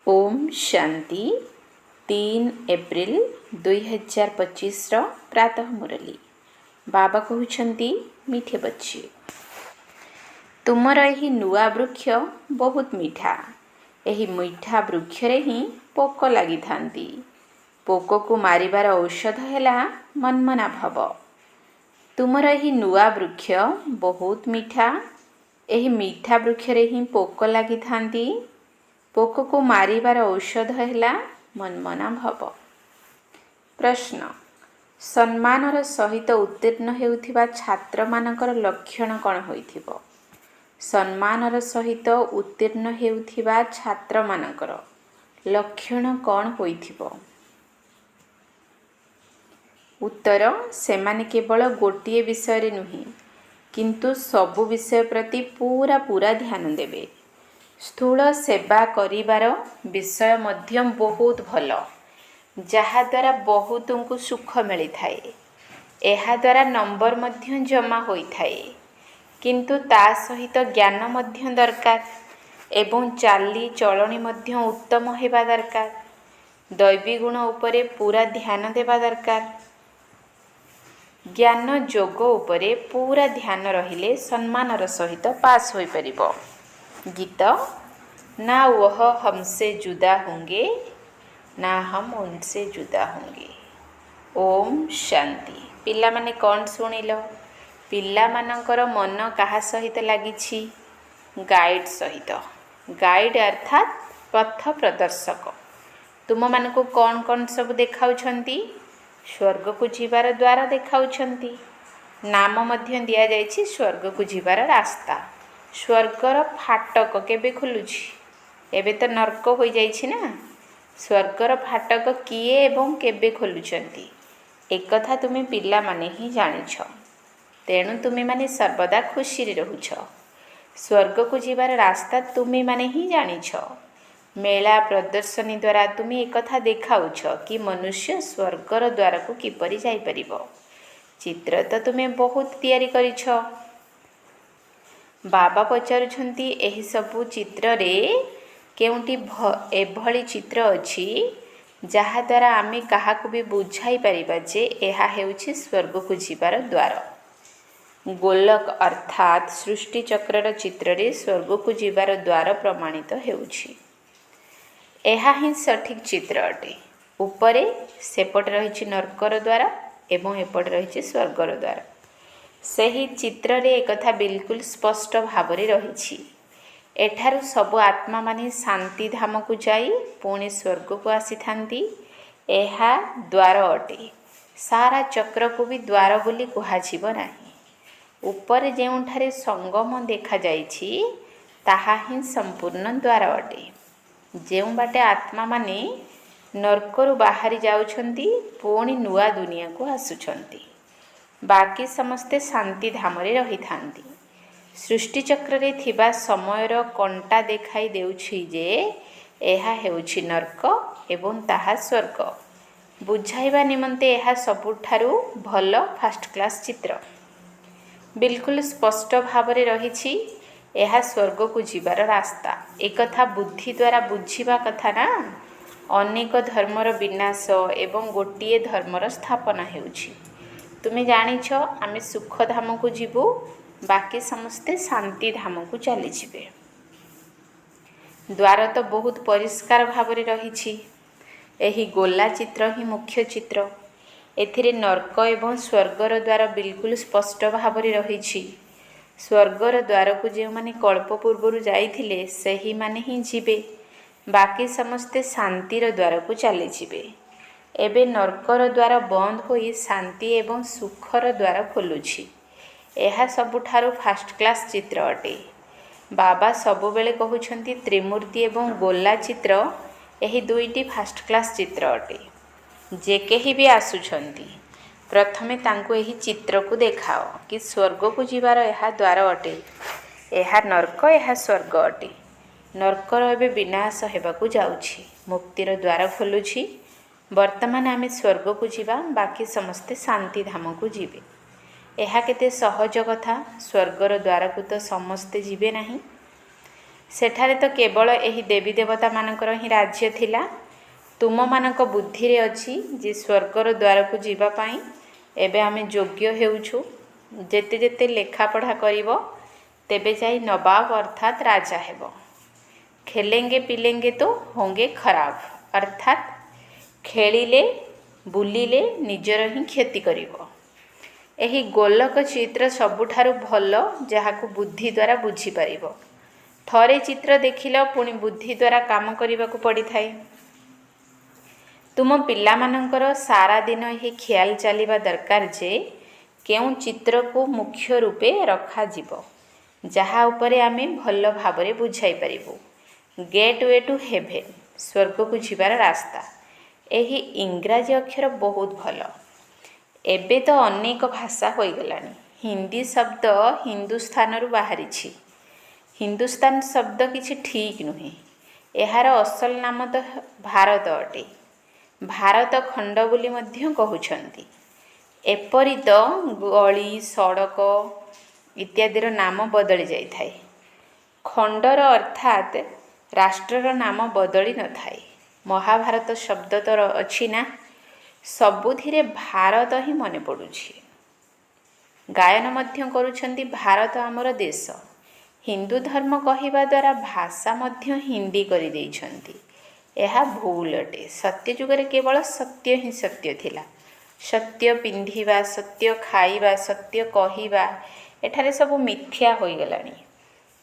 Om Shanti 3 April 2025 प्रातः मुरली बाबा कहउछंती मीठे बच्चे तुमर एही नुआ वृक्ष बहुत मीठा। एही मीठा वृक्ष रे ही पोक लगी थांती। पोक को मारिबार औषध हैला मनमना भव। तुमर एही नुआ वृक्ष बहुत मीठा। एही मीठा वृक्ष रे ही पोक लगी थांती। पोक को मारिबार औषध हैला मनमना भव। प्रश्न सम्मानर सहित उत्तीर्ण हेउथिबा छात्र मानकर लक्षण कौन होइथिबो? सम्मानर सहित उत्तीर्ण हेउथिबा छात्र मानकर लक्षण कौन होइथिबो? उत्तर सेमाने केवल गोटिए विषय रे नुहे किंतु सबु विषय प्रति पूरा ध्यान देबे। स्थूल सेवा करिबार विषय मध्यम बहुत भल, जहा द्वारा बहुत को सुख मिली थाए। एहा द्वारा नंबर मध्य जमा होई थाए, किंतु ता सहित ज्ञान मध्य दरकार एवं चाली चलनी मध्य उत्तम हेबा दरकार। दैवी गुण उपरे पूरा ध्यान देबा दरकार। ज्ञान जोग उपरे पूरा ध्यान रहिले सम्मानर सहित पास होई परिबो। गीत ना वह हमसे जुदा होंगे ना हम उनसे जुदा होंगे। ओम शांति। पिला माने कौन शुणिल? पिला मानकर मन कहा सहित लागिछि? गाइड सहित। गाइड अर्थात पथ प्रदर्शक। तुम मानकु कौन कौन सब देखाउछंती? स्वर्ग को जीवार द्वार देखाउछंती। नाम मध्य दिया जाइछि स्वर्ग को जीवार रास्ता। स्वर्गर फाटक केबे खुलुछि? एबे तो नर्क हो जाइछि ना। स्वर्गर फाटक किए एवं केबे खोलुछंती एक कथा तुमे पिला माने ही जानिछ। तेणु तुमे माने सर्वदा खुशी रे रहुछ। स्वर्ग को जीवार रास्ता तुमे माने ही जानिछ। मेला प्रदर्शनी द्वारा तुमे एक कथा देखाउछ कि मनुष्य स्वर्गर द्वार को किपरि जाई परिबो। चित्र तो तुमे बहुत तैयारी करिछ। बाबा पचारुछंती एही सबु चित्र रे केउंटी एभली चित्र अछि जहा द्वारा आमे काहाकु भी बुझाई परिबा जे एहा हेउछि स्वर्ग को जीवार द्वार। गोलक अर्थात सृष्टि चक्रर चित्र रे स्वर्ग को जीवार द्वार प्रमाणित हेउछि। एहा ही सठिक चित्र अटे। उपरे सेपट रहिछि नरकर द्वार एवं एपट रहिछि स्वर्गर द्वार। सही चित्र रे एकथा बिल्कुल स्पष्ट भावरे रहिछि। एठारु सबु आत्मा माने शांति धाम को जाई पुणी स्वर्ग को आसी थांती। एहा द्वार अटे। सारा चक्र को भी द्वार बोली कुहाजिबो नाही। ऊपर जेउठारे संगम देखा जाइछि ताहा ही संपूर्ण द्वार अटे। जेउ बाटे आत्मा माने नरकरु बाहरी जाउछंती पुणी नुआ दुनिया को आसुछंती। बाकी समस्ते शांति धाम रे रही थांती। सृष्टि चक्र रे थिबा समयर कंटा देखाई देउछि जे एहा हेउछि नरक एवं ताहा स्वर्ग। बुझाइबा निमंते एहा सबुठारु भल फर्स्ट क्लास चित्र। बिल्कुल स्पष्ट भाव रे रहिछि एहा स्वर्ग को जीवार रास्ता। एक कथा बुद्धि द्वारा बुझिबा कथा ना। अनेक धर्मर विनाश एवं गोटिए धर्मर स्थापना हेउछि। तुमे जानिछ आमे सुख धाम को जीवु, बाकी समस्ते शांति धाम को चली जिवे। द्वार तो बहुत परिष्कार भाव रे रहिछि। एही गोला चित्र ही मुख्य चित्र। एथिरे नरक एवं स्वर्गर द्वार बिल्कुल स्पष्ट भाव रे रहिछि। स्वर्गर द्वार को जे माने कल्प पूर्वरु जाइथिले सही माने ही जिवे। बाकी समस्ते शांतिर द्वार को चली जिवे। एबे नरकर द्वार बंद होई शांति एवं सुखर द्वार खोलुछि। एहा सबुठारु फर्स्ट क्लास चित्र अटे। बाबा सबुबेले कहउछंती त्रिमूर्ति एवं गोला चित्र एही दुईटी फर्स्ट क्लास चित्र अटे। जे केही भी आसुछंती प्रथमे तांको एही चित्र को देखाओ कि स्वर्ग को जीवार एहा द्वार अटे। एहा नरक एहा स्वर्ग अटे। नरकर एबे विनाश हेबाकू जाउछि। मुक्तिर द्वार खोलुछि। वर्तमान आमे स्वर्ग को जीवा, बाकी समस्ते शांति धाम को जीवे। एहा केते सहज कथा। स्वर्गर द्वार को तो समस्ते जीवे नहीं। ସେଠାରେ ତ କେବଳ ଏହି ଦେବୀ ଦେବତାମାନଙ୍କର ହିଁ ରାଜ୍ୟ ଥିଲା। ତୁମମାନଙ୍କ ବୁଦ୍ଧିରେ ଅଛି ଯେ ସ୍ୱର୍ଗର ଦ୍ୱାରକୁ ଯିବା ପାଇଁ ଏବେ ଆମେ ଯୋଗ୍ୟ ହେଉଛୁ। ଯେତେ ଯେତେ ଲେଖାପଢ଼ା କରିବ ତେବେ ଯାଇ ନବାବ ଅର୍ଥାତ୍ ରାଜା ହେବ। ଖେଲେଙ୍ଗେ ପିଲେଙ୍ଗେ ତ ହୋଙ୍ଗେ ଖରାପ, ଅର୍ଥାତ୍ ଖେଳିଲେ ବୁଲିଲେ ନିଜର ହିଁ କ୍ଷତି କରିବ। ଏହି ଗୋଲକ ଚିତ୍ର ସବୁଠାରୁ ଭଲ ଯାହାକୁ ବୁଦ୍ଧି ଦ୍ୱାରା ବୁଝିପାରିବ। ଥରେ ଚିତ୍ର ଦେଖିଲ ପୁଣି ବୁଦ୍ଧି ଦ୍ୱାରା କାମ କରିବାକୁ ପଡ଼ିଥାଏ। ତୁମ ପିଲାମାନଙ୍କର ସାରା ଦିନ ଏହି ଖିଆଲ ଚାଲିବା ଦରକାର ଯେ କେଉଁ ଚିତ୍ରକୁ ମୁଖ୍ୟ ରୂପେ ରଖାଯିବ, ଯାହା ଉପରେ ଆମେ ଭଲ ଭାବରେ ବୁଝାଇ ପାରିବୁ। ଗେଟ୍ ୱେ ଟୁ ହେଭେନ୍, ସ୍ୱର୍ଗକୁ ଯିବାର ରାସ୍ତା। ଏହି ଇଂରାଜୀ ଅକ୍ଷର ବହୁତ ଭଲ। ଏବେ ତ ଅନେକ ଭାଷା ହୋଇଗଲାଣି। ହିନ୍ଦୀ ଶବ୍ଦ ହିନ୍ଦୁସ୍ଥାନରୁ ବାହାରିଛି। ହିନ୍ଦୁସ୍ତାନ ଶବ୍ଦ କିଛି ଠିକ୍ ନୁହେଁ। ଏହାର ଅସଲ ନାମ ତ ଭାରତ ଅଟେ। ଭାରତ ଖଣ୍ଡ ବୋଲି ମଧ୍ୟ କହୁଛନ୍ତି। ଏପରି ତ ଗଳି ସଡ଼କ ଇତ୍ୟାଦିର ନାମ ବଦଳି ଯାଇଥାଏ। ଖଣ୍ଡର ଅର୍ଥାତ୍ ରାଷ୍ଟ୍ରର ନାମ ବଦଳି ନଥାଏ। ମହାଭାରତ ଶବ୍ଦ ତ ଅଛି ନା, ସବୁଥିରେ ଭାରତ ହିଁ ମନେ ପଡ଼ୁଛି। ଗାୟନ ମଧ୍ୟ କରୁଛନ୍ତି ଭାରତ ଆମର ଦେଶ। ହିନ୍ଦୁ ଧର୍ମ କହିବା ଦ୍ୱାରା ଭାଷା ମଧ୍ୟ ହିନ୍ଦୀ କରିଦେଇଛନ୍ତି। ଏହା ଭୁଲ ଅଟେ। ସତ୍ୟ ଯୁଗରେ କେବଳ ସତ୍ୟ ହିଁ ସତ୍ୟ ଥିଲା। ସତ୍ୟ ପିନ୍ଧିବା, ସତ୍ୟ ଖାଇବା, ସତ୍ୟ କହିବା, ଏଠାରେ ସବୁ ମିଥ୍ୟା ହୋଇଗଲାଣି।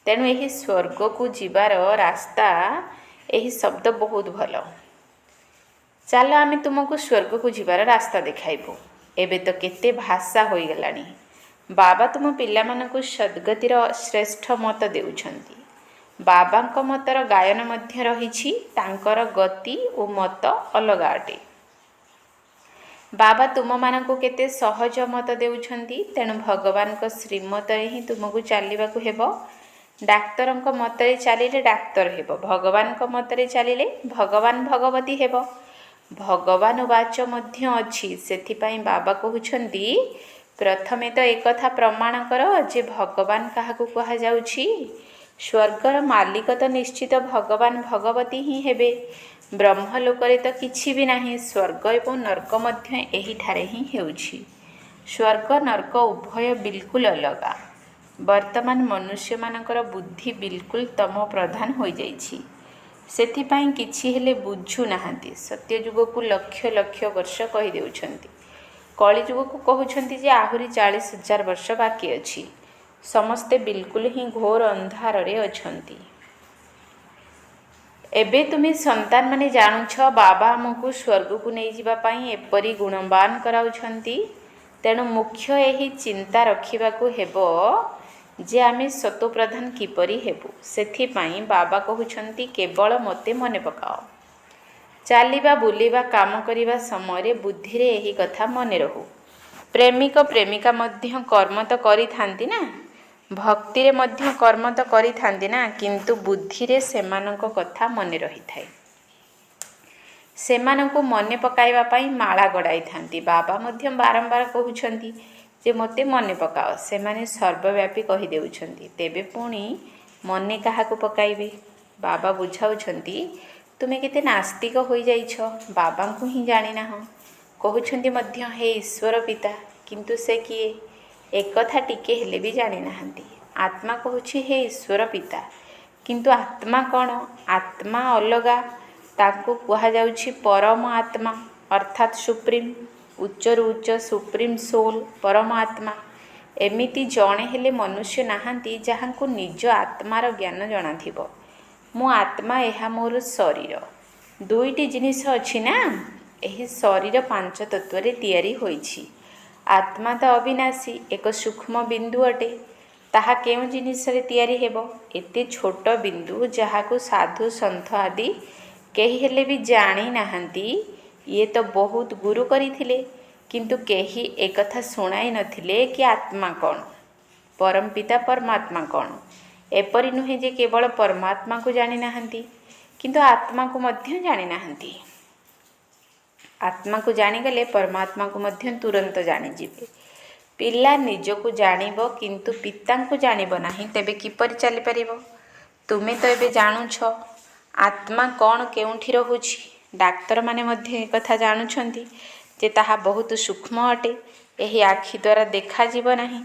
ତେଣୁ ଏହି ସ୍ୱର୍ଗକୁ ଯିବାର ରାସ୍ତା, ଏହି ଶବ୍ଦ ବହୁତ ଭଲ। ଚାଲ ଆମେ ତୁମକୁ ସ୍ୱର୍ଗକୁ ଯିବାର ରାସ୍ତା ଦେଖାଇବୁ। ଏବେ ତ କେତେ ଭାଷା ହୋଇଗଲାଣି। ବାବା ତୁମ ପିଲାମାନଙ୍କୁ ସଦ୍ଗତିର ଶ୍ରେଷ୍ଠ ମତ ଦେଉଛନ୍ତି। ବାବାଙ୍କ ମତର ଗାୟନ ମଧ୍ୟ ରହିଛି। ତାଙ୍କର ଗତି ଓ ମତ ଅଲଗା ଅଟେ। ବାବା ତୁମମାନଙ୍କୁ କେତେ ସହଜ ମତ ଦେଉଛନ୍ତି। ତେଣୁ ଭଗବାନଙ୍କ ଶ୍ରୀମତରେ ହିଁ ତୁମକୁ ଚାଲିବାକୁ ହେବ। ଡାକ୍ତରଙ୍କ ମତରେ ଚାଲିଲେ ଡାକ୍ତର ହେବ, ଭଗବାନଙ୍କ ମତରେ ଚାଲିଲେ ଭଗବାନ ଭଗବତୀ ହେବ। ଭଗବାନ ବାଚ ମଧ୍ୟ ଅଛି। ସେଥିପାଇଁ ବାବା କହୁଛନ୍ତି ପ୍ରଥମେ ତ ଏକଥା ପ୍ରମାଣ କର ଯେ ଭଗବାନ କାହାକୁ କୁହାଯାଉଛି। ସ୍ୱର୍ଗର ମାଲିକ ତ ନିଶ୍ଚିତ ଭଗବାନ ଭଗବତୀ ହିଁ ହେବେ। ବ୍ରହ୍ମଲୋକରେ ତ କିଛି ବି ନାହିଁ। ସ୍ୱର୍ଗ ଏବଂ ନର୍କ ମଧ୍ୟ ଏହିଠାରେ ହିଁ ହେଉଛି। ସ୍ୱର୍ଗ ନର୍କ ଉଭୟ ବିଲକୁଲ ଅଲଗା। ବର୍ତ୍ତମାନ ମନୁଷ୍ୟମାନଙ୍କର ବୁଦ୍ଧି ବିଲକୁଲ ତମ ପ୍ରଧାନ ହୋଇଯାଇଛି। ସେଥିପାଇଁ କିଛି ହେଲେ ବୁଝୁନାହାନ୍ତି। ସତ୍ୟଯୁଗକୁ ଲକ୍ଷ ଲକ୍ଷ ବର୍ଷ କହିଦେଉଛନ୍ତି। କଳିଯୁଗକୁ କହୁଛନ୍ତି ଯେ ଆହୁରି 40,000 ବର୍ଷ ବାକି ଅଛି। ସମସ୍ତେ ବିଲକୁଲ ହିଁ ଘୋର ଅନ୍ଧାରରେ ଅଛନ୍ତି। ଏବେ ତୁମେ ସନ୍ତାନମାନେ ଜାଣୁଛ ବାବା ଆମକୁ ସ୍ୱର୍ଗକୁ ନେଇଯିବା ପାଇଁ ଏପରି ଗୁଣବାନ କରାଉଛନ୍ତି। ତେଣୁ ମୁଖ୍ୟ ଏହି ଚିନ୍ତା ରଖିବାକୁ ହେବ ଯେ ଆମେ ସତୋପ୍ରଧାନ କିପରି ହେବୁ। ସେଥିପାଇଁ ବାବା କହୁଛନ୍ତି କେବଳ ମୋତେ ମନେ ପକାଅ। ଚାଲିବା ବୁଲିବା କାମ କରିବା ସମୟରେ ବୁଦ୍ଧିରେ ଏହି କଥା ମନେ ରହୁ। ପ୍ରେମିକ ପ୍ରେମିକା ମଧ୍ୟ କର୍ମ ତ କରିଥାନ୍ତି ନା, ଭକ୍ତିରେ ମଧ୍ୟ କର୍ମ ତ କରିଥାନ୍ତି ନା, କିନ୍ତୁ ବୁଦ୍ଧିରେ ସେମାନଙ୍କ କଥା ମନେ ରହିଥାଏ। ସେମାନଙ୍କୁ ମନେ ପକାଇବା ପାଇଁ ମାଳା ଗଡ଼ାଇଥାନ୍ତି। ବାବା ମଧ୍ୟ ବାରମ୍ବାର କହୁଛନ୍ତି ଯେ ମୋତେ ମନେ ପକାଅ। ସେମାନେ ସର୍ବବ୍ୟାପୀ କହିଦେଉଛନ୍ତି। ତେବେ ପୁଣି ମନେ କାହାକୁ ପକାଇବେ? ବାବା ବୁଝାଉଛନ୍ତି ତୁମେ କେତେ ନାସ୍ତିକ ହୋଇଯାଇଛ। ବାବାଙ୍କୁ ହିଁ ଜାଣିନାହଁ। କହୁଛନ୍ତି ମଧ୍ୟ ହେ ଈଶ୍ୱର ପିତା, କିନ୍ତୁ ସେ କିଏ ଏକଥା ଟିକେ ହେଲେ ବି ଜାଣିନାହାନ୍ତି। ଆତ୍ମା କହୁଛି ହେ ଈଶ୍ୱର ପିତା, କିନ୍ତୁ ଆତ୍ମା କ'ଣ? ଆତ୍ମା ଅଲଗା। ତାକୁ କୁହାଯାଉଛି ପରମ ଆତ୍ମା ଅର୍ଥାତ୍ ସୁପ୍ରିମ୍, ଉଚ୍ଚରୁ ଉଚ୍ଚ ସୁପ୍ରିମ୍ ସୋଲ୍, ପରମ ଆତ୍ମା। ଏମିତି ଜଣେ ହେଲେ ମନୁଷ୍ୟ ନାହାନ୍ତି ଯାହାଙ୍କୁ ନିଜ ଆତ୍ମାର ଜ୍ଞାନ ଜଣାଥିବ। ମୁଁ ଆତ୍ମା, ଏହା ମୋର ଶରୀର। ଦୁଇଟି ଜିନିଷ ଅଛି ନା, ଏହି ଶରୀର 5 ତତ୍ତ୍ୱରେ ତିଆରି ହୋଇଛି। ଆତ୍ମା ତ ଅବିନାଶୀ, ଏକ ସୂକ୍ଷ୍ମ ବିନ୍ଦୁ ଅଟେ। ତାହା କେଉଁ ଜିନିଷରେ ତିଆରି ହେବ? ଏତେ ଛୋଟ ବିନ୍ଦୁ ଯାହାକୁ ସାଧୁ ସନ୍ଥ ଆଦି କେହି ହେଲେ ବି ଜାଣି ନାହାନ୍ତି। ଇଏ ତ ବହୁତ ଗୁରୁ କରିଥିଲେ, କିନ୍ତୁ କେହି ଏକଥା ଶୁଣାଇ ନଥିଲେ କି ଆତ୍ମା କ'ଣ, ପରମପିତା ପରମାତ୍ମା କ'ଣ। ଏପରି ନୁହେଁ ଯେ କେବଳ ପରମାତ୍ମାକୁ ଜାଣିନାହାନ୍ତି କିନ୍ତୁ ଆତ୍ମାକୁ ମଧ୍ୟ ଜାଣିନାହାନ୍ତି। ଆତ୍ମାକୁ ଜାଣିଗଲେ ପରମାତ୍ମାକୁ ମଧ୍ୟ ତୁରନ୍ତ ଜାଣିଯିବେ। ପିଲା ନିଜକୁ ଜାଣିବ କିନ୍ତୁ ପିତାଙ୍କୁ ଜାଣିବ ନାହିଁ, ତେବେ କିପରି ଚାଲିପାରିବ? ତୁମେ ତ ଏବେ ଜାଣୁଛ ଆତ୍ମା କ'ଣ କେଉଁଠି ରହୁଛି। ଡାକ୍ତରମାନେ ମଧ୍ୟ ଏକଥା ଜାଣୁଛନ୍ତି ଯେ ତାହା ବହୁତ ସୂକ୍ଷ୍ମ ଅଟେ। ଏହି ଆଖି ଦ୍ୱାରା ଦେଖାଯିବ ନାହିଁ।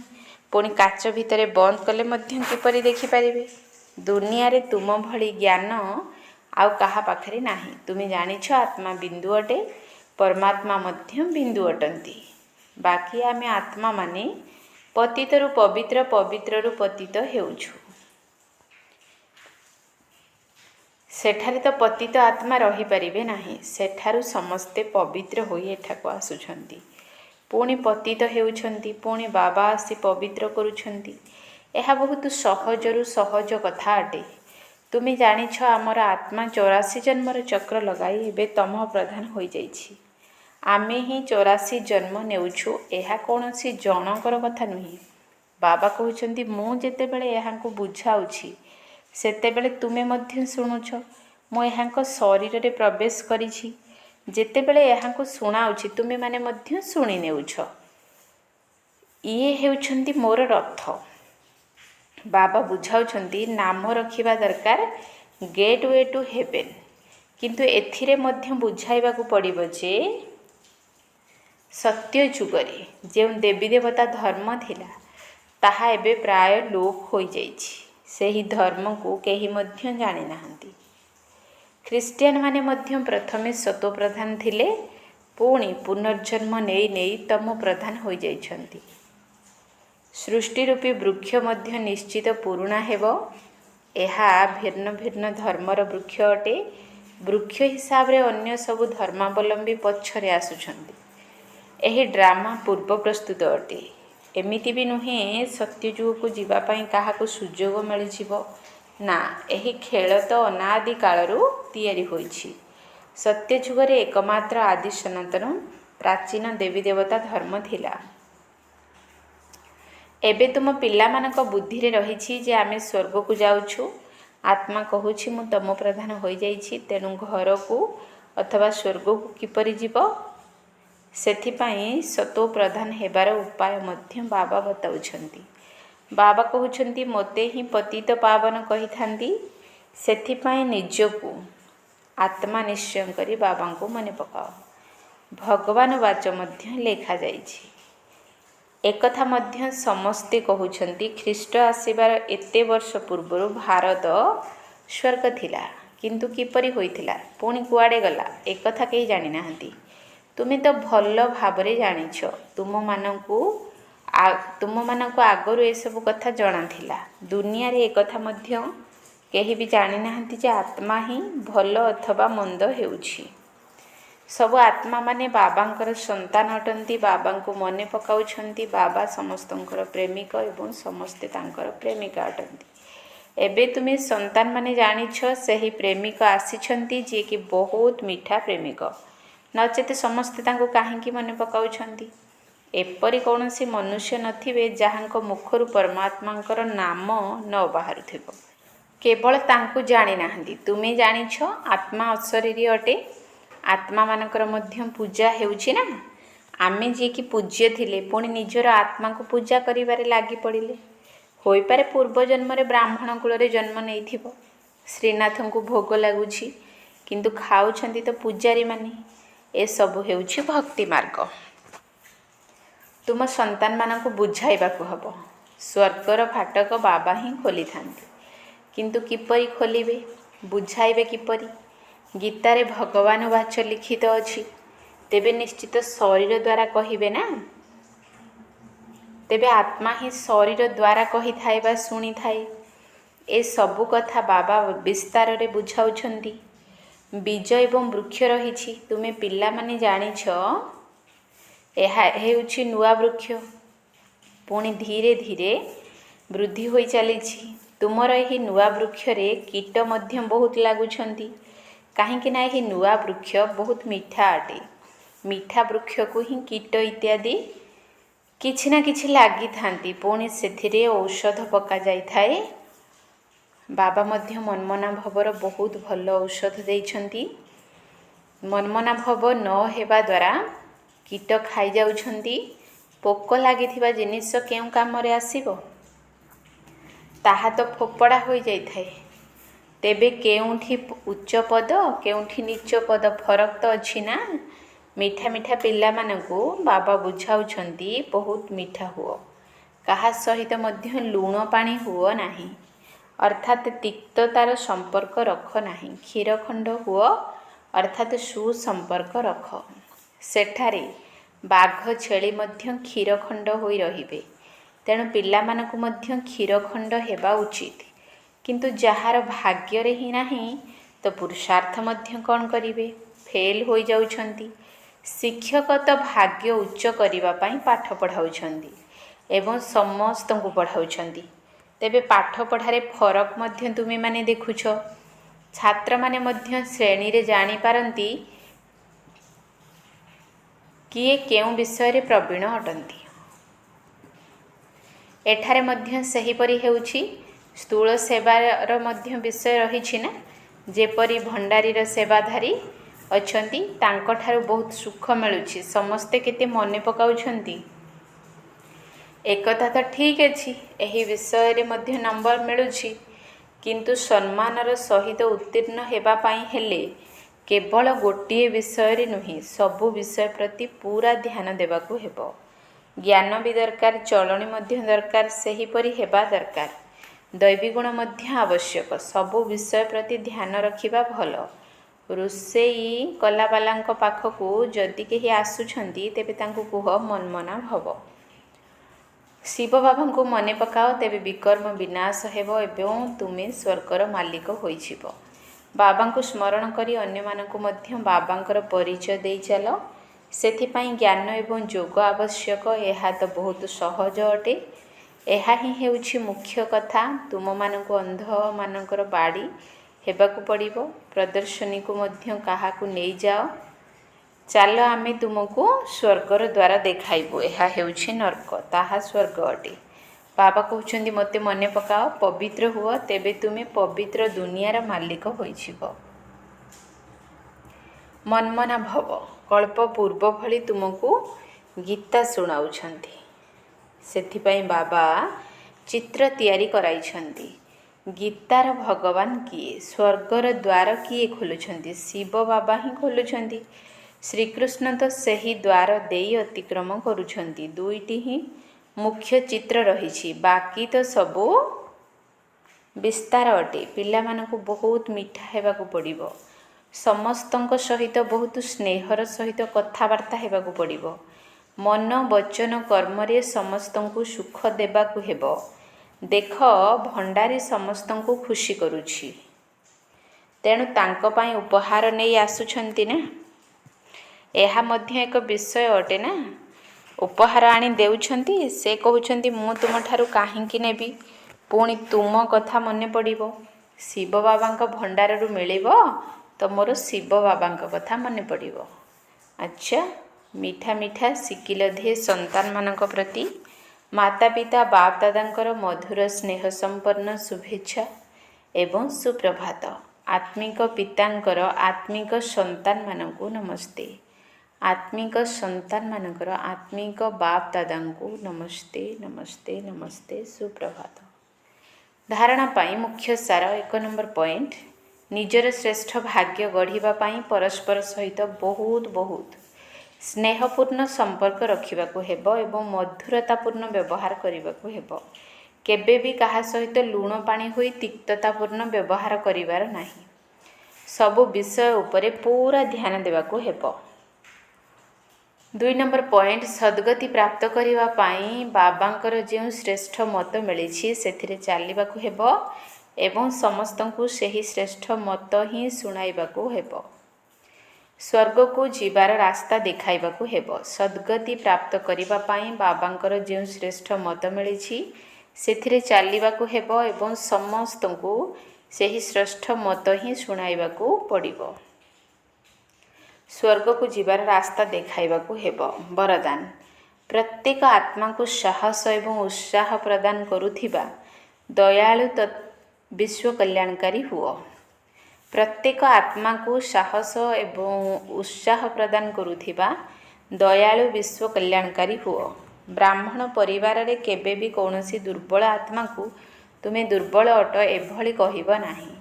ପୁଣି କାଚ ଭିତରେ ବନ୍ଦ କଲେ ମଧ୍ୟ କିପରି ଦେଖିପାରିବେ। ଦୁନିଆରେ ତୁମ ଭଳି ଜ୍ଞାନ ଆଉ କାହା ପାଖରେ ନାହିଁ। ତୁମେ ଜାଣିଛ ଆତ୍ମା ବିନ୍ଦୁ ଅଟେ, ପରମାତ୍ମା ମଧ୍ୟ ବିନ୍ଦୁ ଅଟନ୍ତି। ବାକି ଆମେ ଆତ୍ମାମାନେ ପତିତରୁ ପବିତ୍ର, ପବିତ୍ରରୁ ପତିତ ହେଉଛୁ। ସେଠାରେ ତ ପତିତ ଆତ୍ମା ରହିପାରିବେ ନାହିଁ। ସେଠାରୁ ସମସ୍ତେ ପବିତ୍ର ହୋଇ ଏଠାକୁ ଆସୁଛନ୍ତି, ପୁଣି ପତିତ ହେଉଛନ୍ତି, ପୁଣି ବାବା ଆସି ପବିତ୍ର କରୁଛନ୍ତି। ଏହା ବହୁତ ସହଜରୁ ସହଜ କଥା ଅଟେ। ତୁମେ ଜାଣିଛ ଆମର ଆତ୍ମା 84 ଜନ୍ମର ଚକ୍ର ଲଗାଇ ଏବେ ତମ ପ୍ରଧାନ ହୋଇଯାଇଛି। ଆମେ ହିଁ 84 ଜନ୍ମ ନେଉଛୁ। ଏହା କୌଣସି ଜଣଙ୍କର କଥା ନୁହେଁ। ବାବା କହୁଛନ୍ତି ମୁଁ ଯେତେବେଳେ ଏହାଙ୍କୁ ବୁଝାଉଛି ସେତେବେଳେ ତୁମେ ମଧ୍ୟ ଶୁଣୁଛ। ମୁଁ ଏହାଙ୍କ ଶରୀରରେ ପ୍ରବେଶ କରିଛି। ଯେତେବେଳେ ଏହାଙ୍କୁ ଶୁଣାଉଛି ତୁମେମାନେ ମଧ୍ୟ ଶୁଣି ନେଉଛ। ଇଏ ହେଉଛନ୍ତି ମୋର ରଥ। ବାବା ବୁଝାଉଛନ୍ତି ନାମ ରଖିବା ଦରକାର ଗେଟ୍ ୱେ ଟୁ ହେଭେନ୍। କିନ୍ତୁ ଏଥିରେ ମଧ୍ୟ ବୁଝାଇବାକୁ ପଡ଼ିବ ଯେ ସତ୍ୟ ଯୁଗରେ ଯେଉଁ ଦେବୀ ଦେବତା ଧର୍ମ ଥିଲା ତାହା ଏବେ ପ୍ରାୟ ଲୋପ ହୋଇଯାଇଛି। ସେହି ଧର୍ମକୁ କେହି ମଧ୍ୟ ଜାଣିନାହାନ୍ତି। ଖ୍ରୀଷ୍ଟିଆନମାନେ ମଧ୍ୟ ପ୍ରଥମେ ସତୋପ୍ରଧାନ ଥିଲେ, ପୁଣି ପୁନର୍ଜନ୍ମ ନେଇ ନେଇ ତମ ପ୍ରଧାନ ହୋଇଯାଇଛନ୍ତି। ସୃଷ୍ଟି ରୂପୀ ବୃକ୍ଷ ମଧ୍ୟ ନିଶ୍ଚିତ ପୁରୁଣା ହେବ। ଏହା ଭିନ୍ନ ଭିନ୍ନ ଧର୍ମର ବୃକ୍ଷ ଅଟେ। ବୃକ୍ଷ ହିସାବରେ ଅନ୍ୟ ସବୁ ଧର୍ମାବଲମ୍ବୀ ପଛରେ ଆସୁଛନ୍ତି। ଏହି ଡ୍ରାମା ପୂର୍ବ ପ୍ରସ୍ତୁତ ଅଟେ। ଏମିତି ବି ନୁହେଁ ସତ୍ୟଯୁଗକୁ ଯିବା ପାଇଁ କାହାକୁ ସୁଯୋଗ ମିଳିଯିବ। ନା, ଏହି ଖେଳ ତ ଅନାଦି କାଳରୁ ତିଆରି ହୋଇଛି। ସତ୍ୟଯୁଗରେ ଏକମାତ୍ର ଆଦି ସନାତନ ପ୍ରାଚୀନ ଦେବୀ ଦେବତା ଧର୍ମ ଥିଲା। ଏବେ ତୁମ ପିଲାମାନଙ୍କ ବୁଦ୍ଧିରେ ରହିଛି ଯେ ଆମେ ସ୍ୱର୍ଗକୁ ଯାଉଛୁ। ଆତ୍ମା କହୁଛି ମୁଁ ତମ ପ୍ରଧାନ ହୋଇଯାଇଛି, ତେଣୁ ଘରକୁ ଅଥବା ସ୍ୱର୍ଗକୁ କିପରି ଯିବ? ସେଥିପାଇଁ ସତୋ ପ୍ରଧାନ ହେବାର ଉପାୟ ମଧ୍ୟ ବାବା ବତାଉଛନ୍ତି। ବାବା କହୁଛନ୍ତି ମୋତେ ହିଁ ପତିତ ପାବନ କହିଥାନ୍ତି। ସେଥିପାଇଁ ନିଜକୁ ଆତ୍ମା ନିଶ୍ଚୟ କରି ବାବାଙ୍କୁ ମନେ ପକାଅ। ଭଗବାନ ବାଚ ମଧ୍ୟ ଲେଖାଯାଇଛି। ଏକଥା ମଧ୍ୟ ସମସ୍ତେ କହୁଛନ୍ତି ଖ୍ରୀଷ୍ଟ ଆସିବାର ଏତେ ବର୍ଷ ପୂର୍ବରୁ ଭାରତ ସ୍ୱର୍ଗ ଥିଲା। କିନ୍ତୁ କିପରି ହୋଇଥିଲା, ପୁଣି କୁଆଡ଼େ ଗଲା, ଏକଥା କେହି ଜାଣିନାହାନ୍ତି। ତୁମେ ତ ଭଲ ଭାବରେ ଜାଣିଛ। ତୁମମାନଙ୍କୁ ଆଗରୁ ଏସବୁ କଥା ଜଣାଥିଲା। ଦୁନିଆରେ ଏକଥା ମଧ୍ୟ କେହି ବି ଜାଣିନାହାନ୍ତି ଯେ ଆତ୍ମା ହିଁ ଭଲ ଅଥବା ମନ୍ଦ ହେଉଛି। ସବୁ ଆତ୍ମାମାନେ ବାବାଙ୍କର ସନ୍ତାନ ଅଟନ୍ତି, ବାବାଙ୍କୁ ମନେ ପକାଉଛନ୍ତି। ବାବା ସମସ୍ତଙ୍କର ପ୍ରେମିକ ଏବଂ ସମସ୍ତେ ତାଙ୍କର ପ୍ରେମିକା ଅଟନ୍ତି। ଏବେ ତୁମେ ସନ୍ତାନମାନେ ଜାଣିଛ ସେହି ପ୍ରେମିକ ଆସିଛନ୍ତି ଯିଏକି ବହୁତ ମିଠା ପ୍ରେମିକ। ନଚେତ ସମସ୍ତେ ତାଙ୍କୁ କାହିଁକି ମନେ ପକାଉଛନ୍ତି? ଏପରି କୌଣସି ମନୁଷ୍ୟ ନଥିବେ ଯାହାଙ୍କ ମୁଖରୁ ପରମାତ୍ମାଙ୍କର ନାମ ନ ବାହାରୁଥିବ। କେବଳ ତାଙ୍କୁ ଜାଣିନାହାନ୍ତି। ତୁମେ ଜାଣିଛ ଆତ୍ମା ଅଶରୀରୀ ଅଟେ। ଆତ୍ମାମାନଙ୍କର ମଧ୍ୟ ପୂଜା ହେଉଛି ନା। ଆମେ ଯିଏକି ପୂଜ୍ୟ ଥିଲେ ପୁଣି ନିଜର ଆତ୍ମାକୁ ପୂଜା କରିବାରେ ଲାଗି ପଡ଼ିଲେ। ହୋଇପାରେ ପୂର୍ବଜନ୍ମରେ ବ୍ରାହ୍ମଣ କୂଳରେ ଜନ୍ମ ନେଇଥିବ। ଶ୍ରୀନାଥଙ୍କୁ ଭୋଗ ଲାଗୁଛି, କିନ୍ତୁ ଖାଉଛନ୍ତି ତ ପୂଜାରୀମାନେ। ଏସବୁ ହେଉଛି ଭକ୍ତି ମାର୍ଗ। ତୁମ ସନ୍ତାନମାନଙ୍କୁ ବୁଝାଇବାକୁ ହେବ। ସ୍ୱର୍ଗର ଫାଟକ ବାବା ହିଁ ଖୋଲିଥାନ୍ତି। କିନ୍ତୁ କିପରି ଖୋଲିବେ, ବୁଝାଇବେ କିପରି? ଗୀତାରେ ଭଗବାନ ବାଚ ଲିଖିତ ଅଛି। ତେବେ ନିଶ୍ଚିତ ଶରୀର ଦ୍ୱାରା କହିବେ ନା। ତେବେ ଆତ୍ମା ହିଁ ଶରୀର ଦ୍ୱାରା କହିଥାଏ ବା ଶୁଣିଥାଏ। ଏସବୁ କଥା ବାବା ବିସ୍ତାରରେ ବୁଝାଉଛନ୍ତି। ବୀଜ ଏବଂ ବୃକ୍ଷ ରହିଛି। ତୁମେ ପିଲାମାନେ ଜାଣିଛ ଏହା ହେଉଛି ନୂଆ ବୃକ୍ଷ। ପୁଣି ଧୀରେ ଧୀରେ ବୃଦ୍ଧି ହୋଇ ଚାଲିଛି। ତୁମର ଏହି ନୂଆ ବୃକ୍ଷରେ କୀଟ ମଧ୍ୟ ବହୁତ ଲାଗୁଛନ୍ତି। କାହିଁକି ନା ଏହି ନୂଆ ବୃକ୍ଷ ବହୁତ ମିଠା ଅଟେ। ମିଠା ବୃକ୍ଷକୁ ହିଁ କୀଟ ଇତ୍ୟାଦି କିଛି ନା କିଛି ଲାଗିଥାନ୍ତି। ପୁଣି ସେଥିରେ ଔଷଧ ପକାଯାଇଥାଏ। ବାବା ମଧ୍ୟ ମନ୍ମନା ଭବର ବହୁତ ଭଲ ଔଷଧ ଦେଇଛନ୍ତି। ମନ୍ମନା ଭବ ନ ହେବା ଦ୍ୱାରା କୀଟ ଖାଇଯାଉଛନ୍ତି। ପୋକ ଲାଗିଥିବା ଜିନିଷ କେଉଁ କାମରେ ଆସିବ? ତାହା ତ ଫୋପଡ଼ା ହୋଇଯାଇଥାଏ। ତେବେ କେଉଁଠି ଉଚ୍ଚ ପଦ କେଉଁଠି ନିଚ ପଦ ଫରକ ତ ଅଛି ନା। ମିଠା ମିଠା ପିଲାମାନଙ୍କୁ ବାବା ବୁଝାଉଛନ୍ତି ବହୁତ ମିଠା ହୁଅ, କାହା ସହିତ ମଧ୍ୟ ଲୁଣ ପାଣି ହୁଅ ନାହିଁ, ଅର୍ଥାତ୍ ତିକ୍ତତାର ସମ୍ପର୍କ ରଖ ନାହିଁ। କ୍ଷୀରଖଣ୍ଡ ହୁଅ ଅର୍ଥାତ୍ ସୁସମ୍ପର୍କ ରଖ। ସେଠାରେ ବାଘ ଛେଳି ମଧ୍ୟ କ୍ଷୀରଖଣ୍ଡ ହୋଇ ରହିବେ, ତେଣୁ ପିଲାମାନଙ୍କୁ ମଧ୍ୟ କ୍ଷୀରଖଣ୍ଡ ହେବା ଉଚିତ। କିନ୍ତୁ ଯାହାର ଭାଗ୍ୟରେ ହିଁ ନାହିଁ ତ ପୁରୁଷାର୍ଥ ମଧ୍ୟ କ'ଣ କରିବେ? ଫେଲ୍ ହୋଇଯାଉଛନ୍ତି। ଶିକ୍ଷକ ତ ଭାଗ୍ୟ ଉଚ୍ଚ କରିବା ପାଇଁ ପାଠ ପଢ଼ାଉଛନ୍ତି ଏବଂ ସମସ୍ତଙ୍କୁ ପଢ଼ାଉଛନ୍ତି। ତେବେ ପାଠ ପଢ଼ାରେ ଫରକ ମଧ୍ୟ ତୁମେମାନେ ଦେଖୁଛ। ଛାତ୍ରମାନେ ମଧ୍ୟ ଶ୍ରେଣୀରେ ଜାଣିପାରନ୍ତି କିଏ କେଉଁ ବିଷୟରେ ପ୍ରବୀଣ ଅଟନ୍ତି। ଏଠାରେ ମଧ୍ୟ ସେହିପରି ହେଉଛି। ସ୍ଥୂଳ ସେବାର ମଧ୍ୟ ବିଷୟ ରହିଛି ନା। ଯେପରି ଭଣ୍ଡାରୀର ସେବାଧାରୀ ଅଛନ୍ତି, ତାଙ୍କଠାରୁ ବହୁତ ସୁଖ ମିଳୁଛି, ସମସ୍ତେ କେତେ ମନେ ପକାଉଛନ୍ତି। ଏକଥା ତ ଠିକ୍ ଅଛି, ଏହି ବିଷୟରେ ମଧ୍ୟ ନମ୍ବର ମିଳୁଛି। କିନ୍ତୁ ସମ୍ମାନର ସହିତ ଉତ୍ତୀର୍ଣ୍ଣ ହେବା ପାଇଁ ହେଲେ କେବଳ ଗୋଟିଏ ବିଷୟରେ ନୁହେଁ, ସବୁ ବିଷୟ ପ୍ରତି ପୁରା ଧ୍ୟାନ ଦେବାକୁ ହେବ। ଜ୍ଞାନ ବି ଦରକାର, ଚଳଣି ମଧ୍ୟ ଦରକାର, ସେହିପରି ହେବା ଦରକାର। ଦୈବୀଗୁଣ ମଧ୍ୟ ଆବଶ୍ୟକ। ସବୁ ବିଷୟ ପ୍ରତି ଧ୍ୟାନ ରଖିବା ଭଲ। ରୋଷେଇ କଲାବାଲାଙ୍କ ପାଖକୁ ଯଦି କେହି ଆସୁଛନ୍ତି, ତେବେ ତାଙ୍କୁ କୁହ ମନ୍ମନା ଭବ। ଶିବ ବାବାଙ୍କୁ ମନେ ପକାଅ, ତେବେ ବିକର୍ମ ବିନାଶ ହେବ ଏବଂ ତୁମେ ସ୍ୱର୍ଗର ମାଲିକ ହୋଇଯିବ। ବାବାଙ୍କୁ ସ୍ମରଣ କରି ଅନ୍ୟମାନଙ୍କୁ ମଧ୍ୟ ବାବାଙ୍କର ପରିଚୟ ଦେଇ ଚାଲ। ସେଥିପାଇଁ ଜ୍ଞାନ ଏବଂ ଯୋଗ ଆବଶ୍ୟକ। ଏହା ତ ବହୁତ ସହଜ ଅଟେ। ଏହା ହିଁ ହେଉଛି ମୁଖ୍ୟ କଥା। ତୁମମାନଙ୍କୁ ଅନ୍ଧମାନଙ୍କର ବାଡ଼ି ହେବାକୁ ପଡ଼ିବ। ପ୍ରଦର୍ଶନୀକୁ ମଧ୍ୟ କାହାକୁ ନେଇଯାଅ। ଚାଲ ଆମେ ତୁମକୁ ସ୍ୱର୍ଗର ଦ୍ୱାର ଦେଖାଇବୁ। ଏହା ହେଉଛି ନର୍କ, ତାହା ସ୍ୱର୍ଗ ଅଟେ। ବାବା କହୁଛନ୍ତି ମୋତେ ମନେ ପକାଅ, ପବିତ୍ର ହୁଅ, ତେବେ ତୁମେ ପବିତ୍ର ଦୁନିଆର ମାଲିକ ହୋଇଯିବ। ମନ୍ମନା ଭବ। କଳ୍ପ ପୂର୍ବ ଭଳି ତୁମକୁ ଗୀତା ଶୁଣାଉଛନ୍ତି। ସେଥିପାଇଁ ବାବା ଚିତ୍ର ତିଆରି କରାଇଛନ୍ତି। ଗୀତାର ଭଗବାନ କିଏ? ସ୍ୱର୍ଗର ଦ୍ୱାର କିଏ ଖୋଲୁଛନ୍ତି? ଶିବ ବାବା ହିଁ ଖୋଲୁଛନ୍ତି। ଶ୍ରୀକୃଷ୍ଣ ତ ସେହି ଦ୍ୱାର ଦେଇ ଅତିକ୍ରମ କରୁଛନ୍ତି। ଦୁଇଟି ହିଁ ମୁଖ୍ୟ ଚିତ୍ର ରହିଛି, ବାକି ତ ସବୁ ବିସ୍ତାର ଅଟେ। ପିଲାମାନଙ୍କୁ ବହୁତ ମିଠା ହେବାକୁ ପଡ଼ିବ। ସମସ୍ତଙ୍କ ସହିତ ବହୁତ ସ୍ନେହର ସହିତ କଥାବାର୍ତ୍ତା ହେବାକୁ ପଡ଼ିବ। ମନ ବଚନ କର୍ମରେ ସମସ୍ତଙ୍କୁ ସୁଖ ଦେବାକୁ ହେବ। ଦେଖ, ଭଣ୍ଡାରୀ ସମସ୍ତଙ୍କୁ ଖୁସି କରୁଛି, ତେଣୁ ତାଙ୍କ ପାଇଁ ଉପହାର ନେଇ ଆସୁଛନ୍ତି ନା। ଏହା ମଧ୍ୟ ଏକ ବିଷୟ ଅଟେ ନା। ଉପହାର ଆଣି ଦେଉଛନ୍ତି, ସେ କହୁଛନ୍ତି ମୁଁ ତୁମଠାରୁ କାହିଁକି ନେବି? ପୁଣି ତୁମ କଥା ମନେ ପଡ଼ିବ। ଶିବ ବାବାଙ୍କ ଭଣ୍ଡାରରୁ ମିଳିବ ତ ମୋର ଶିବ ବାବାଙ୍କ କଥା ମନେ ପଡ଼ିବ। ଆଚ୍ଛା, ମିଠା ମିଠା ଶିକିଲ ଦିଏ ସନ୍ତାନମାନଙ୍କ ପ୍ରତି ମାତା ପିତା ବାପ ଦାଦାଙ୍କର ମଧୁର ସ୍ନେହ ସମ୍ପନ୍ନ ଶୁଭେଚ୍ଛା ଏବଂ ସୁପ୍ରଭାତ। ଆତ୍ମିକ ପିତାଙ୍କର ଆତ୍ମିକ ସନ୍ତାନମାନଙ୍କୁ ନମସ୍ତେ। ଆତ୍ମିକ ସନ୍ତାନମାନଙ୍କର ଆତ୍ମିକ ବାପ ଦାଦାଙ୍କୁ ନମସ୍ତେ ନମସ୍ତେ ନମସ୍ତେ, ସୁପ୍ରଭାତ। ଧାରଣା ପାଇଁ ମୁଖ୍ୟ ସାର। 1 ନମ୍ବର ପଏଣ୍ଟ, ନିଜର ଶ୍ରେଷ୍ଠ ଭାଗ୍ୟ ଗଢ଼ିବା ପାଇଁ ପରସ୍ପର ସହିତ ବହୁତ ସ୍ନେହପୂର୍ଣ୍ଣ ସମ୍ପର୍କ ରଖିବାକୁ ହେବ ଏବଂ ମଧୁରତାପୂର୍ଣ୍ଣ ବ୍ୟବହାର କରିବାକୁ ହେବ। କେବେ ବି କାହା ସହିତ ଲୁଣ ପାଣି ହୋଇ ତିକ୍ତତାପୂର୍ଣ୍ଣ ବ୍ୟବହାର କରିବାର ନାହିଁ। ସବୁ ବିଷୟ ଉପରେ ପୁରା ଧ୍ୟାନ ଦେବାକୁ ହେବ। 2 ନମ୍ବର ପଏଣ୍ଟ, ସଦ୍ଗତି ପ୍ରାପ୍ତ କରିବା ପାଇଁ ବାବାଙ୍କର ଯେଉଁ ଶ୍ରେଷ୍ଠ ମତ ମିଳିଛି ସେଥିରେ ଚାଲିବାକୁ ହେବ ଏବଂ ସମସ୍ତଙ୍କୁ ସେହି ଶ୍ରେଷ୍ଠ ମତ ହିଁ ଶୁଣାଇବାକୁ ହେବ। ସ୍ୱର୍ଗକୁ ଯିବାର ରାସ୍ତା ଦେଖାଇବାକୁ ହେବ। ସଦ୍ଗତି ପ୍ରାପ୍ତ କରିବା ପାଇଁ ବାବାଙ୍କର ଯେଉଁ ଶ୍ରେଷ୍ଠ ମତ ମିଳିଛି ସେଥିରେ ଚାଲିବାକୁ ହେବ ଏବଂ ସମସ୍ତଙ୍କୁ ସେହି ଶ୍ରେଷ୍ଠ ମତ ହିଁ ଶୁଣାଇବାକୁ ପଡ଼ିବ। ସ୍ୱର୍ଗକୁ ଯିବାର ରାସ୍ତା ଦେଖାଇବାକୁ ହେବ। ବରଦାନ, ପ୍ରତ୍ୟେକ ଆତ୍ମାକୁ ସାହସ ଏବଂ ଉତ୍ସାହ ପ୍ରଦାନ କରୁଥିବା ଦୟାଳୁ ବିଶ୍ୱ କଲ୍ୟାଣକାରୀ ହୁଅ। ପ୍ରତ୍ୟେକ ଆତ୍ମାକୁ ସାହସ ଏବଂ ଉତ୍ସାହ ପ୍ରଦାନ କରୁଥିବା ଦୟାଳୁ ବିଶ୍ୱ କଲ୍ୟାଣକାରୀ ହୁଅ। ବ୍ରାହ୍ମଣ ପରିବାରରେ କେବେ ବି କୌଣସି ଦୁର୍ବଳ ଆତ୍ମାକୁ ତୁମେ ଦୁର୍ବଳ ଅଟ ଏଭଳି କହିବ ନାହିଁ।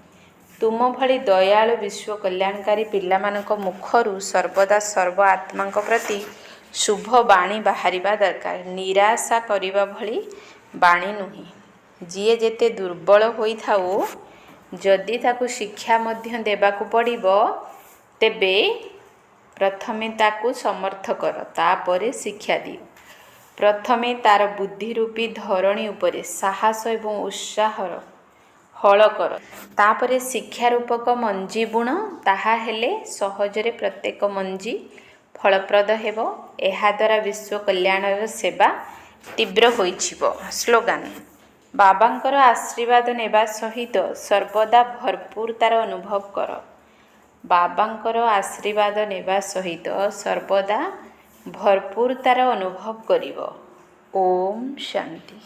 ତୁମ ଭଳି ଦୟାଳୁ ବିଶ୍ୱ କଲ୍ୟାଣକାରୀ ପିଲାମାନଙ୍କ ମୁଖରୁ ସର୍ବଦା ସର୍ବ ଆତ୍ମାଙ୍କ ପ୍ରତି ଶୁଭ ବାଣୀ ବାହାରିବା ଦରକାର। ନିରାଶା କରିବା ଭଳି ବାଣୀ ନୁହେଁ। ଯିଏ ଯେତେ ଦୁର୍ବଳ ହୋଇଥାଉ, ଯଦି ତାକୁ ଶିକ୍ଷା ମଧ୍ୟ ଦେବାକୁ ପଡ଼ିବ, ତେବେ ପ୍ରଥମେ ତାକୁ ସମର୍ଥ କର, ତାପରେ ଶିକ୍ଷା ଦିଅ। ପ୍ରଥମେ ତାର ବୁଦ୍ଧିରୂପୀ ଧରଣୀ ଉପରେ ସାହସ ଏବଂ ଉତ୍ସାହର ହଳ କର, ତାପରେ ଶିକ୍ଷା ରୂପକ ମଞ୍ଜି ବୁଣ। ତାହା ହେଲେ ସହଜରେ ପ୍ରତ୍ୟେକ ମଞ୍ଜି ଫଳପ୍ରଦ ହେବ। ଏହାଦ୍ୱାରା ବିଶ୍ୱ କଲ୍ୟାଣର ସେବା ତୀବ୍ର ହୋଇଯିବ। ସ୍ଲୋଗାନ: ବାବାଙ୍କର ଆଶୀର୍ବାଦ ନେବା ସହିତ ସର୍ବଦା ଭରପୂରତାର ଅନୁଭବ କର। ବାବାଙ୍କର ଆଶୀର୍ବାଦ ନେବା ସହିତ ସର୍ବଦା ଭରପୂରତାର ଅନୁଭବ କରିବ। ଓମ୍ ଶାନ୍ତି।